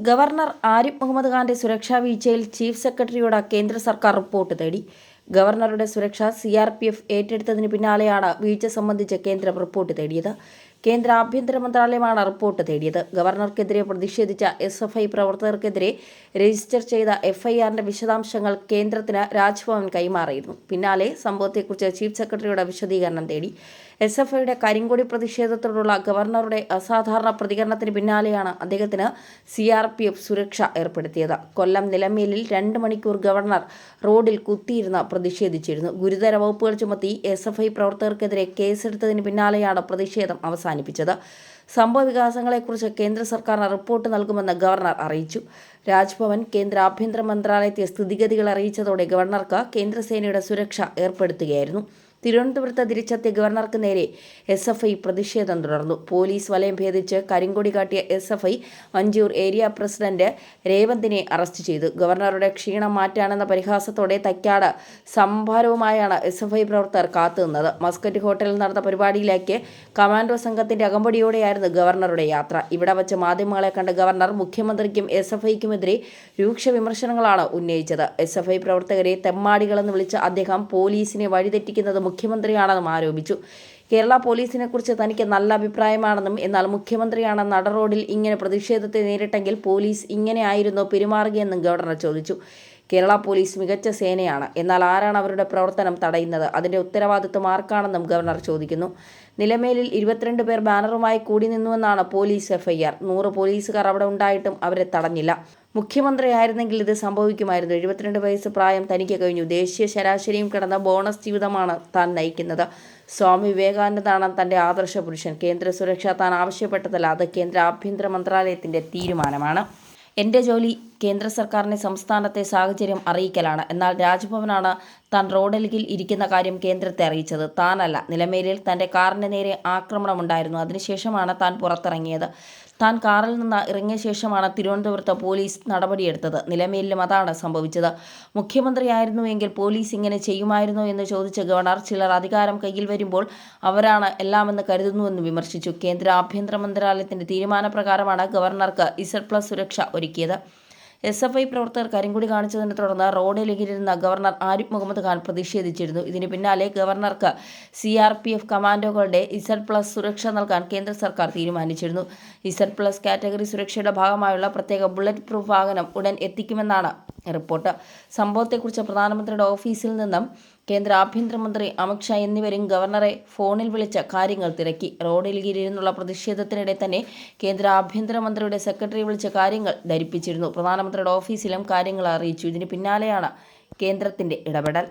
Governor Arif Muhammad ഖാന്റെ സുരക്ഷാ വീഴ്ചയിൽ ചീഫ് സെക്രട്ടറിയോട് കേന്ദ്ര സർക്കാർ റിപ്പോർട്ട് തേടി. ഗവർണറുടെ സുരക്ഷ സിആർപിഎഫ് ഏറ്റെടുത്തതിന് പിന്നാലെയാണ് വീഴ്ച സംബന്ധിച്ച് കേന്ദ്രം റിപ്പോർട്ട് തേടിയത്. കേന്ദ്ര ആഭ്യന്തര മന്ത്രാലയമാണ് റിപ്പോർട്ട് തേടിയത്. ഗവർണർക്കെതിരെ പ്രതിഷേധിച്ച എസ്എഫ്ഐ പ്രവർത്തകർക്കെതിരെ രജിസ്റ്റർ ചെയ്ത എഫ്ഐആറിന്റെ വിശദാംശങ്ങൾ കേന്ദ്രത്തിന് രാജ്ഭവൻ കൈമാറിയിരുന്നു. പിന്നാലെ സംഭവത്തെക്കുറിച്ച് ചീഫ് സെക്രട്ടറിയുടെ വിശദീകരണം തേടി. എസ്എഫ്ഐയുടെ കരിങ്കൊടി പ്രതിഷേധത്തോടുള്ള ഗവർണറുടെ അസാധാരണ പ്രതികരണത്തിന് പിന്നാലെയാണ് അദ്ദേഹത്തിന് സിആർപിഎഫ് സുരക്ഷ ഏർപ്പെടുത്തിയത്. കൊല്ലം നിലമേലിൽ 2 മണിക്കൂർ ഗവർണർ റോഡിൽ കുത്തിയിരുന്ന് പ്രതിഷേധിച്ചിരുന്നു. ഗുരുതര വകുപ്പുകൾ ചുമത്തി എസ്എഫ്ഐ പ്രവർത്തകർക്കെതിരെ കേസെടുത്തതിന് പിന്നാലെയാണ് പ്രതിഷേധം അവസാനിപ്പിച്ചത്. സംഭവ വികാസങ്ങളെക്കുറിച്ച് കേന്ദ്ര സർക്കാരിന് റിപ്പോർട്ട് നൽകുമെന്ന് ഗവർണർ അറിയിച്ചു. രാജ്ഭവൻ കേന്ദ്ര ആഭ്യന്തര മന്ത്രാലയത്തെ സ്ഥിതിഗതികൾ അറിയിച്ചതോടെ ഗവർണർക്ക് കേന്ദ്രസേനയുടെ സുരക്ഷ ഏർപ്പെടുത്തുകയായിരുന്നു. തിരുവനന്തപുരത്ത് തിരിച്ചെത്തിയ ഗവർണർക്ക് നേരെ എസ്എഫ്ഐ പ്രതിഷേധം തുടർന്നു. പോലീസ് വലയം ഭേദിച്ച് കരിങ്കൊടി കാട്ടിയ എസ്എഫ്ഐ വഞ്ചിയൂർ ഏരിയ പ്രസിഡന്റ് രേവന്തിനെ അറസ്റ്റ് ചെയ്തു. ഗവർണറുടെ ക്ഷീണം മാറ്റാനെന്ന പരിഹാസത്തോടെ തൈക്കാട് സംഭാരവുമായാണ് എസ്എഫ്ഐ പ്രവർത്തകർ കാത്തുനിന്നത്. മസ്കറ്റ് ഹോട്ടലിൽ നടന്ന പരിപാടിയിലേക്ക് കമാൻഡോ സംഘത്തിന്റെ അകമ്പടിയോടെയായിരുന്നു ഗവർണറുടെ യാത്ര. ഇവിടെ വച്ച് മാധ്യമങ്ങളെ കണ്ട ഗവർണർ മുഖ്യമന്ത്രിക്കും എസ്എഫ്ഐക്കുമെതിരെ രൂക്ഷ വിമർശനങ്ങളാണ് ഉന്നയിച്ചത്. എസ്എഫ്ഐ പ്രവർത്തകരെ തെമ്മാടികളെന്ന് വിളിച്ച അദ്ദേഹം പോലീസിനെ വഴിതെറ്റിക്കുന്നത് മുഖ്യമന്ത്രിയാണെന്നും ആരോപിച്ചു. കേരള പോലീസിനെക്കുറിച്ച് തനിക്ക് നല്ല അഭിപ്രായമാണെന്നും എന്നാൽ മുഖ്യമന്ത്രിയാണ് നടറോഡിൽ ഇങ്ങനെ പ്രതിഷേധത്തെ നേരിട്ടെങ്കിൽ പോലീസ് ഇങ്ങനെ ആയിരുന്നോ പെരുമാറുകയെന്നും ഗവർണർ ചോദിച്ചു. കേരള പോലീസ് മികച്ച സേനയാണ്. എന്നാൽ ആരാണ് അവരുടെ പ്രവർത്തനം തടയുന്നത്? അതിന്റെ ഉത്തരവാദിത്വം ആർക്കാണെന്നും ഗവർണർ ചോദിക്കുന്നു. നിലമേലിൽ 22 പേർ ബാനറുമായി കൂടി നിന്നുവെന്നാണ് പോലീസ് എഫ്ഐആർ. 100 പോലീസുകാർ അവിടെ ഉണ്ടായിട്ടും അവരെ തടഞ്ഞില്ല. മുഖ്യമന്ത്രിയായിരുന്നെങ്കിൽ ഇത് സംഭവിക്കുമായിരുന്നു. 72 വയസ്സ് പ്രായം തനിക്ക് കഴിഞ്ഞു. ദേശീയ ശരാശരിയും കിടന്ന ബോണസ് ജീവിതമാണ് താൻ നയിക്കുന്നത്. സ്വാമി വിവേകാനന്ദനാണ് തന്റെ ആദർശ പുരുഷൻ. കേന്ദ്ര സുരക്ഷ താൻ ആവശ്യപ്പെട്ടതല്ല, അത് കേന്ദ്ര ആഭ്യന്തര മന്ത്രാലയത്തിന്റെ തീരുമാനമാണ്. എൻ്റെ ജോലി കേന്ദ്ര സർക്കാരിനെ സംസ്ഥാനത്തെ സാഹചര്യം അറിയിക്കലാണ്. എന്നാൽ രാജ്ഭവനാണ് താൻ റോഡരികിൽ ഇരിക്കുന്ന കാര്യം കേന്ദ്രത്തെ അറിയിച്ചത്, താനല്ല. നിലമേലിൽ തൻ്റെ കാറിന് നേരെ ആക്രമണമുണ്ടായിരുന്നു. അതിനുശേഷമാണ് താൻ പുറത്തിറങ്ങിയത്. താൻ കാറിൽ നിന്ന് ഇറങ്ങിയ ശേഷമാണ് തിരുവനന്തപുരത്ത് പോലീസ് നടപടിയെടുത്തത്. നിലമേലിലും അതാണ് സംഭവിച്ചത്. മുഖ്യമന്ത്രിയായിരുന്നുവെങ്കിൽ പോലീസ് ഇങ്ങനെ ചെയ്യുമായിരുന്നോ എന്ന് ചോദിച്ച ഗവർണർ ചിലർ അധികാരം കയ്യിൽ വരുമ്പോൾ അവരാണ് എല്ലാമെന്ന് കരുതുന്നുവെന്ന് വിമർശിച്ചു. കേന്ദ്ര ആഭ്യന്തര മന്ത്രാലയത്തിന്റെ തീരുമാനപ്രകാരമാണ് ഗവർണർക്ക് Z+ സുരക്ഷ ഒരുക്കിയത്. എസ്എഫ്ഐ പ്രവർത്തകർ കരിങ്കൊടി കാണിച്ചതിനെ തുടർന്ന് റോഡിലിരുന്ന ഗവർണർ ആരിഫ് മുഹമ്മദ് ഖാൻ പ്രതിഷേധിച്ചിരുന്നു. ഇതിന് പിന്നാലെ ഗവർണർക്ക് സിആർപിഎഫ് കമാൻഡോകളുടെ Z+ സുരക്ഷ നൽകാൻ കേന്ദ്ര സർക്കാർ തീരുമാനിച്ചിരുന്നു. Z+ കാറ്റഗറി സുരക്ഷയുടെ ഭാഗമായുള്ള പ്രത്യേക ബുള്ളറ്റ് പ്രൂഫ് വാഹനം ഉടൻ എത്തിക്കുമെന്നാണ് റിപ്പോർട്ട്. സംഭവത്തെക്കുറിച്ച് പ്രധാനമന്ത്രിയുടെ ഓഫീസിൽ നിന്നും കേന്ദ്ര ആഭ്യന്തരമന്ത്രി അമിത് ഷാ എന്നിവരും ഗവർണറെ ഫോണിൽ വിളിച്ച് കാര്യങ്ങൾ തിരക്കി. റോഡിലിരുന്നുള്ള പ്രതിഷേധത്തിനിടെ തന്നെ കേന്ദ്ര ആഭ്യന്തരമന്ത്രിയുടെ സെക്രട്ടറി വിളിച്ച് കാര്യങ്ങൾ ധരിപ്പിച്ചിരുന്നു. പ്രധാനമന്ത്രിയുടെ ഓഫീസിലും കാര്യങ്ങൾ അറിയിച്ചു. ഇതിന് പിന്നാലെയാണ് കേന്ദ്രത്തിന്റെ ഇടപെടൽ.